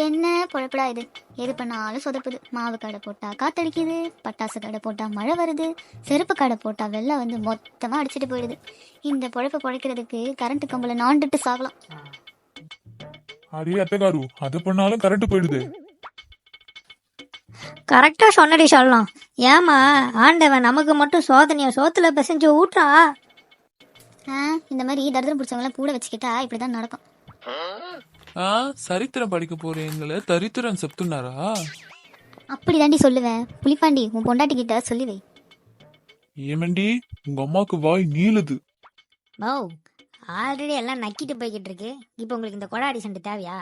என்ன பொழப்படா இது? எது பண்ணாலும் சொதப்புது. மாவு கடை போட்டா காத்தடிக்குது, பட்டாசு கடை போட்டா மழை வருது, செருப்பு கடை போட்டா வெள்ளம் வந்து மொத்தமாக அடிச்சிட்டு போயிடுது. இந்த பொழப்பை பொழைக்கிறதுக்கு கரண்ட் கம்பளை நாண்டுட்டு சாகலாம். அடே அத்தைக்காரு, அது பண்ணாலும் கரண்ட் போயிடுது. கரெக்டாக சொன்னடி சொல்லலாம். ஏமா ஆண்டவன் நமக்கு மட்டும் சோதனையை சோத்துல பிசைஞ்சு ஊட்டுறா? இந்த மாதிரி தரித்திரம் பிடிச்சவங்களாம் கூட வச்சுக்கிட்டா இப்படி தான் நடக்கும். சரித்திரம் படிக்க போறீங்களே, தரித்திரம் செப்துனாரா? அப்படி தாண்டி சொல்லுவேன். புலிப்பாண்டி, உன் பொண்டாட்டி கிட்ட சொல்லி வை. ஏமண்டி, உங்க அம்மாவுக்கு வாய் நீளுது. பௌ ஆல்ரெடி எல்லாம் நக்கிட்டு போய்கிட்டு இருக்கு. இப்போ உங்களுக்கு இந்த கொடாடி சண்டை தேவையா?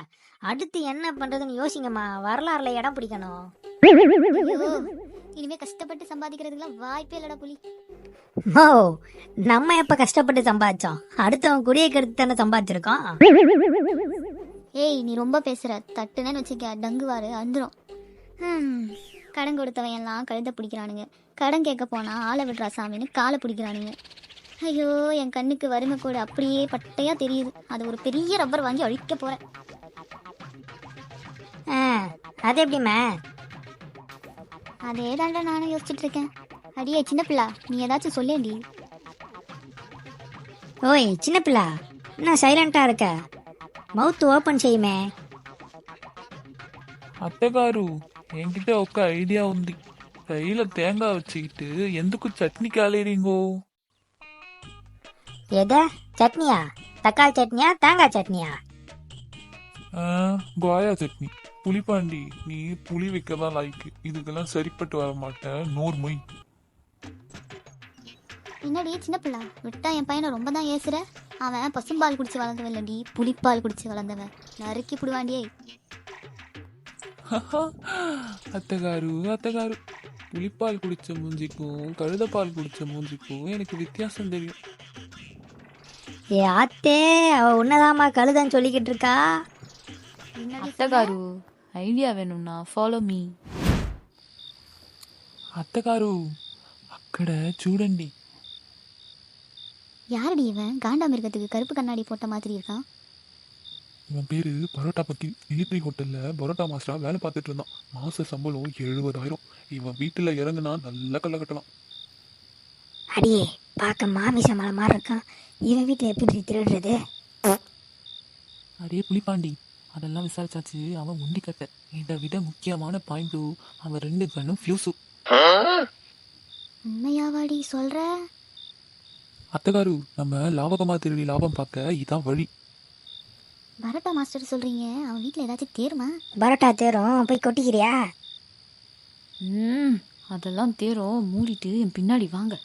அடுத்து என்ன பண்றதுன்னு யோசிங்கம்மா. வரலாறுல இடம் பிடிக்கணும். ஐயோ, இனிமே கஷ்டப்பட்டு சம்பாதிக்கிறதுக்குலாம் வாய்ப்பே இல்லடா புலி. ஓ, நம்ம எப்ப கஷ்டப்பட்டு சம்பாதிச்சோம்? அடுத்தவன் குடியை கெடுத்து தானே சம்பாதிச்சிருக்கோம். ஏய், நீ ரொம்ப பேசுற. தட்டுனேன்னு வச்சுக்க, டங்குவாரு அந்துரும். கடன் கொடுத்தவன் எல்லாம் கழுத பிடிக்கிறானுங்க. கடன் கேட்க போனா ஆளை விடுறா சாமின்னு காலை பிடிக்கிறானுங்க. ஐயோ, என் கண்ணுக்கு வறுமை கூட அப்படியே பட்டையா தெரியுது. அது ஒரு பெரிய ரப்பர் வாங்கி அழிக்க போறேன். அது எப்படிம்மா? அதே தாண்டா நானும் யோசிச்சுட்டு இருக்கேன். அடியே சின்ன பிள்ளா, நீ ஏதாச்சும் சொல்லேண்டி. ஓய் சின்ன பிள்ளை, என்ன சைலண்டா இருக்க? மவுத் ஓப்பன் செய்யுமே. అత్తగారు ఎన్కిటే ఒక ఐడియా ఉంది. కైలో తేంగా వச்சுக்கிட்டு ఎందుకు చట్నీ కాలేరింగో? எது சட்னியா? தக்காளி சட்னியா தேங்காய் சட்னியா? கோயா சட்னி. புளிப்பாண்டி, நீ புளி வைக்கதான் லாய்க்கு, இதுக்கெல்லாம் சரிப்பட்டு வர மாட்டேன். நூறு மொய். என்னடி சின்ன பிள்ளா, விட்டா என் பையனை ரொம்ப தான் ஏசுற. அவன் பசும்பால் குடிச்சு வளர்ந்தவன் இல்லடி, புளிப்பால் குடிச்சு வளர்ந்தவன். நறுக்கி புடுவாண்டியே. அத்தகாரு அத்தகாரு, புளிப்பால் குடிச்ச மூஞ்சிக்கும் கழுதப்பால் குடிச்ச மூஞ்சிக்கும் எனக்கு வித்தியாசம் தெரியும். ஏ ஆத்தே, அவ உன்னதாமா கழுதான்னு சொல்லிக்கிட்டு இருக்கா. అత్తగారు ఐడియా వేணும்னா ఫాలో మీ. అత్తగారు అక్కడ చూడండి. யாரடி இவன்? காண்டாமிருகத்துக்கு கருப்பு கண்ணாடி போட்ட மாதிரி இருக்கான். இவன் பேரு பரோட்டா பக்கி. நேத்ரி ஹோட்டல்ல பரோட்டா மாஸ்டரா வேலை பார்த்துட்டு இருந்தான். மாச சம்பளம் 70,000. இவன் வீட்டுல இறங்குனா நல்ல கல்ல கட்டலாம். அடியே, பார்க்க மாமிச மலை மாதிரி இருக்கான். இவன் வீட்டில் எப்படி திருடுறது? அடே புளிப்பாண்டி, அதெல்லாம் விசாரிச்சாச்சு. அவன் உண்டி கட்ட. இதை விட முக்கியமான பாயிண்ட், அவன் 2 கண்ணும் ஃபியூஸு. உண்மையாவாடி சொல்ற? அத்தகாரு, நம்ம லாபகமா திருடி லாபம் பார்க்க இதான் வழி. பரோட்டா மாஸ்டர் சொல்றீங்க, அவன் வீட்டில் ஏதாச்சும் தேருமா? பரோட்டா தேரும், போய் கொட்டிக்கிறியா? அதெல்லாம் தேரும். மூடிட்டு என் பின்னாடி வாங்க.